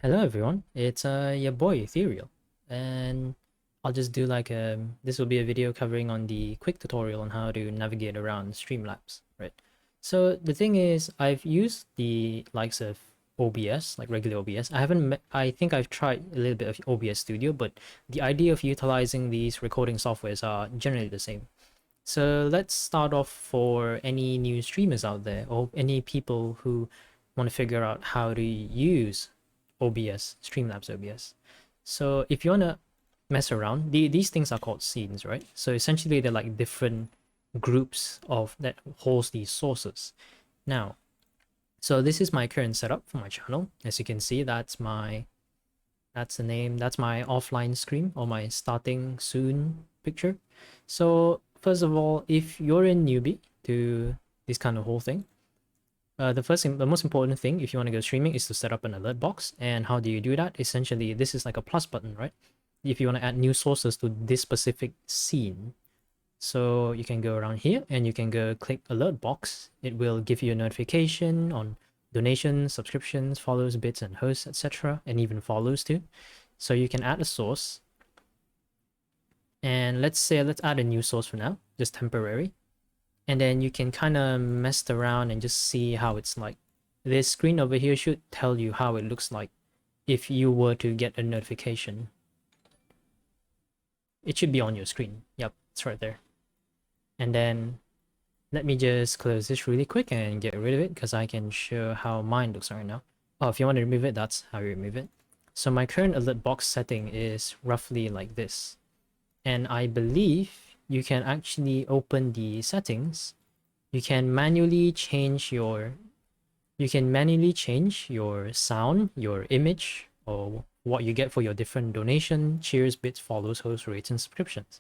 Hello everyone, it's your boy Ethereal, and I'll just do like this will be a video covering on the quick tutorial on how to navigate around Streamlabs, right? So the thing is, I've used the likes of OBS, like regular OBS. I think I've tried a little bit of OBS Studio, but the idea of utilizing these recording softwares are generally the same. So let's start off for any new streamers out there or any people who want to figure out how to use OBS, Streamlabs OBS. So if you want to mess around, these things are called scenes, right? So essentially they're like different groups of that holds these sources. Now, so this is my current setup for my channel. As you can see, that's the name, that's my offline screen or my starting soon picture. So first of all, if you're a newbie to this kind of whole thing, the most important thing if you want to go streaming is to set up an alert box. And how do you do that? Essentially, this is like a plus button, right? If you want to add new sources to this specific scene, so you can go around here and you can go click alert box. It will give you a notification on donations, subscriptions, follows, bits, and hosts, etc., and even follows too. So you can add a source, and let's add a new source for now, just temporary. And then you can kind of mess around and just see how it's like. This screen over here should tell you how it looks like if you were to get a notification. It should be on your screen. Yep, it's right there. And then let me just close this really quick and get rid of it because I can show how mine looks right now. Oh, if you want to remove it, that's how you remove it. So my current alert box setting is roughly like this. And I believe you can actually open the settings. You can manually change your sound, your image, or what you get for your different donation, cheers, bits, follows, hosts, rates, and subscriptions.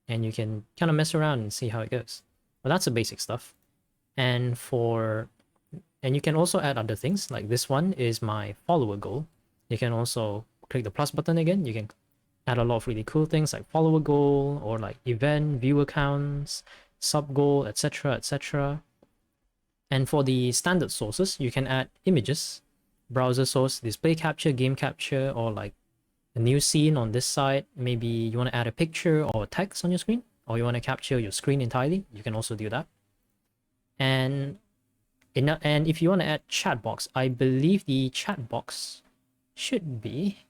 And you can kind of mess around and see how it goes. Well, that's the basic stuff. And you can also add other things, like this one is my follower goal. You can also click the plus button again. You can add a lot of really cool things like follower goal or like event, viewer counts, sub goal, etc., etc. And for the standard sources, you can add images, browser source, display capture, game capture, or like a new scene on this side. Maybe you want to add a picture or text on your screen, or you want to capture your screen entirely. You can also do that. And if you want to add chat box, I believe the chat box should be,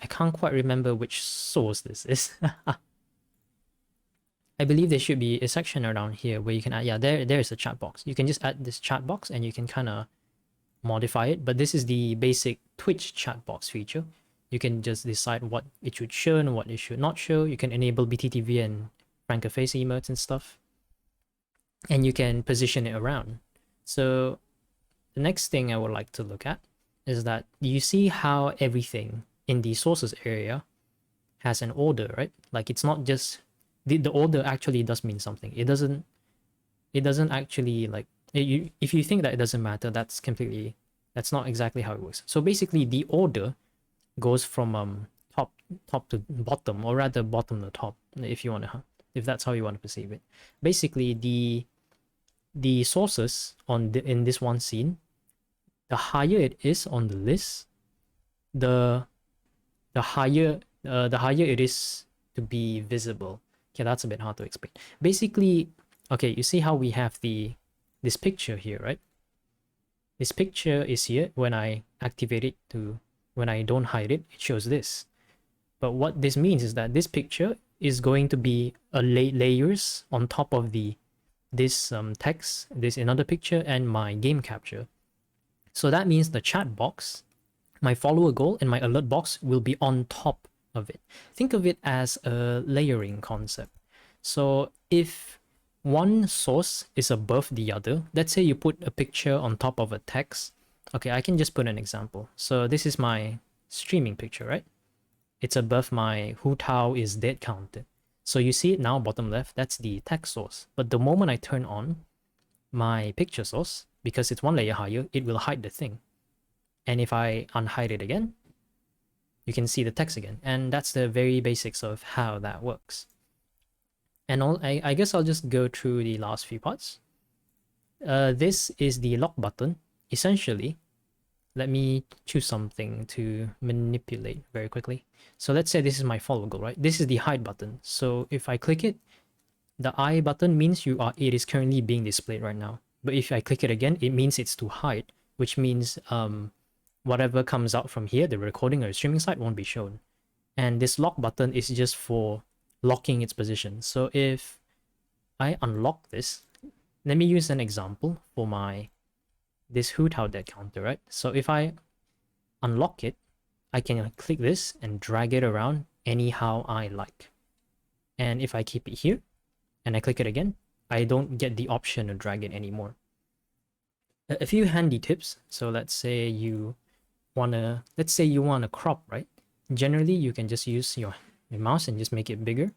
I can't quite remember which source this is. I believe there should be a section around here where you can add, yeah, there's a chat box. You can just add this chat box and you can kind of modify it. But this is the basic Twitch chat box feature. You can just decide what it should show and what it should not show. You can enable BTTV and Franker face emotes and stuff. And you can position it around. So the next thing I would like to look at is that you see how everything in the sources area has an order, right? Like it's not just the order actually does mean something. It doesn't actually like if you think that it doesn't matter, that's not exactly how it works. So basically the order goes from top to bottom, or rather bottom to top, if that's how you want to perceive it. Basically the sources in this one scene, the higher it is on the list, the higher it is to be visible. Okay, that's a bit hard to explain. Basically, okay, you see how we have this picture here, right? This picture is here. When I activate it when I don't hide it, it shows this. But what this means is that this picture is going to be a layers on top of this text, this another picture, and my game capture. So that means the chat box, my follower goal, and my alert box will be on top of it. Think of it as a layering concept. So if one source is above the other, let's say you put a picture on top of a text. Okay, I can just put an example. So this is my streaming picture, right? It's above my Hu Tao is dead counted. So you see it now, bottom left, that's the text source. But the moment I turn on my picture source, because it's one layer higher, it will hide the thing. And if I unhide it again, you can see the text again. And that's the very basics of how that works. And I guess I'll just go through the last few parts. This is the lock button. Essentially, let me choose something to manipulate very quickly. So let's say this is my follow goal, right? This is the hide button. So if I click it, the I button means it is currently being displayed right now. But if I click it again, it means it's to hide, which means whatever comes out from here, the recording or the streaming side, won't be shown. And this lock button is just for locking its position. So if I unlock this, let me use an example for this Hoothow deck counter, right? So if I unlock it, I can click this and drag it around anyhow I like. And if I keep it here and I click it again, I don't get the option to drag it anymore. A few handy tips. So let's say you wanna crop, right? Generally, you can just use your mouse and just make it bigger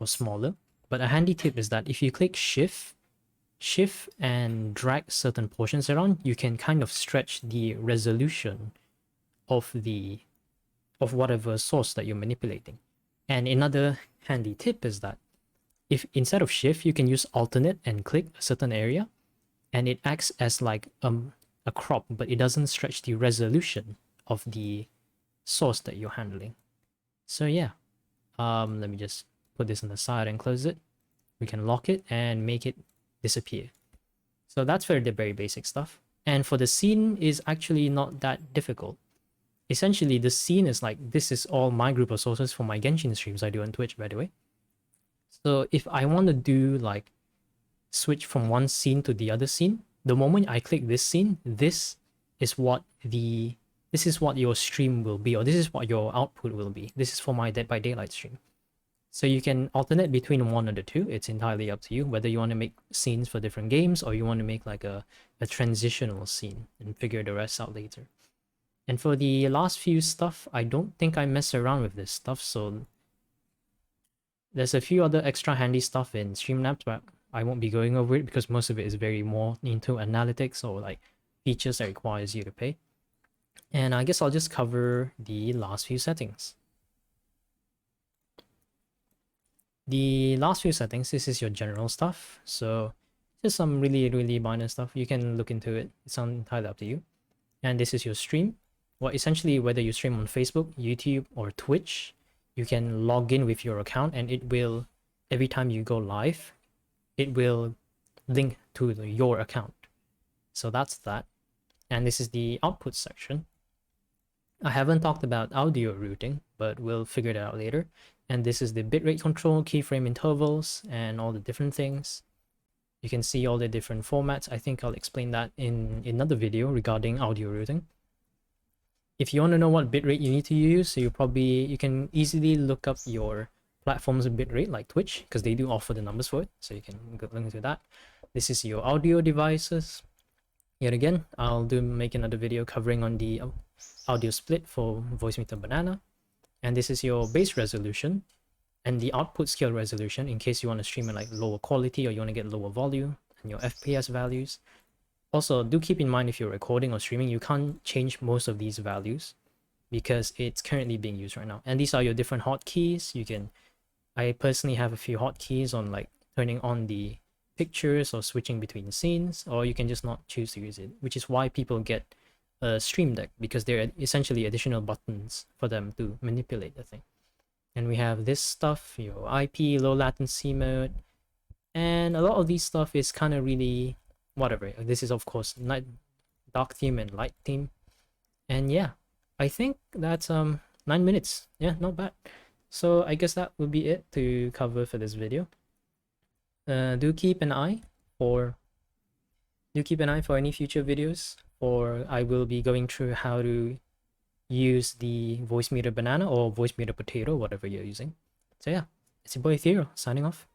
or smaller. But a handy tip is that if you click shift and drag certain portions around, you can kind of stretch the resolution of whatever source that you're manipulating. And another handy tip is that if instead of shift, you can use alternate and click a certain area, and it acts as like a crop, but it doesn't stretch the resolution of the source that you're handling. So yeah, let me just put this on the side and close it. We can lock it and make it disappear. So that's for the very basic stuff. And for the scene is actually not that difficult. Essentially, the scene is like, this is all my group of sources for my Genshin streams I do on Twitch, by the way. So if I want to do like switch from one scene to the other scene, the moment I click this scene, this is what your stream will be, or this is what your output will be. This is for my Dead by Daylight stream. So you can alternate between one or the two. It's entirely up to you whether you want to make scenes for different games or you want to make like a transitional scene and figure the rest out later. And for the last few stuff, I don't think I mess around with this stuff. So there's a few other extra handy stuff in Streamlabs, but I won't be going over it because most of it is very more into analytics or like features that requires you to pay. And I guess I'll just cover the last few settings. The last few settings, this is your general stuff. So just some really minor stuff. You can look into it. It's entirely up to you. And this is your stream. Well, essentially, whether you stream on Facebook, YouTube, or Twitch, you can log in with your account and it will, every time you go live, it will link to your account. So that's that. And this is the output section. I haven't talked about audio routing, but we'll figure that out later. And this is the bitrate control, keyframe intervals, and all the different things. You can see all the different formats. I think I'll explain that in another video regarding audio routing. If you want to know what bitrate you need to use, so you can easily look up your platform's bitrate like Twitch, because they do offer the numbers for it. So you can go link to that. This is your audio devices. Yet again, I'll make another video covering on the audio split for Voicemeeter Banana. And this is your base resolution and the output scale resolution in case you want to stream at like lower quality or you want to get lower volume, and your FPS values. Also, do keep in mind if you're recording or streaming, you can't change most of these values because it's currently being used right now. And these are your different hotkeys. I personally have a few hotkeys on like turning on the pictures or switching between scenes, or you can just not choose to use it, which is why people get a Stream Deck, because they're essentially additional buttons for them to manipulate the thing. And we have this stuff, your IP, low latency mode, and a lot of these stuff is kind of really whatever. This is of course dark theme and light theme. And yeah, I think that's 9 minutes. Yeah, not bad. So I guess that would be it to cover for this video. Do keep an eye for any future videos, or I will be going through how to use the Voicemeeter Banana or Voicemeeter Potato, whatever you're using. So yeah, it's your boy Theo signing off.